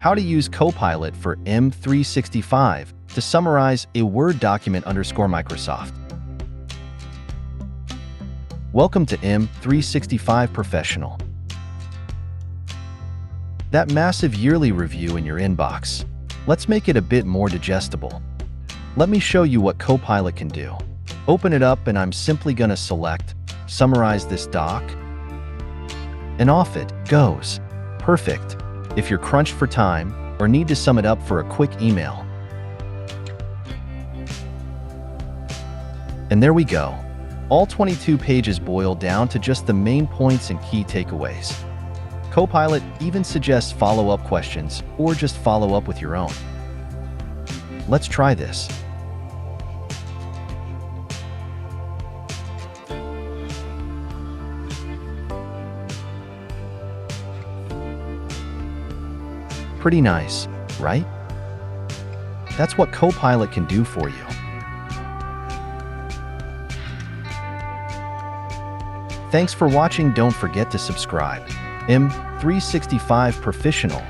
How to use Copilot for M365 to summarize a Word document Microsoft. Welcome to M365 Professional. That massive yearly review in your inbox. Let's make it a bit more digestible. Let me show you what Copilot can do. Open it up and I'm simply gonna select Summarize this doc. And off it goes. Perfect. If you're crunched for time or need to sum it up for a quick email. And there we go. All 22 pages boil down to just the main points and key takeaways. Copilot even suggests follow-up questions or just follow up with your own. Let's try this. Pretty nice, right? That's what Copilot can do for you. Thanks for watching. Don't forget to subscribe. M365 Professional.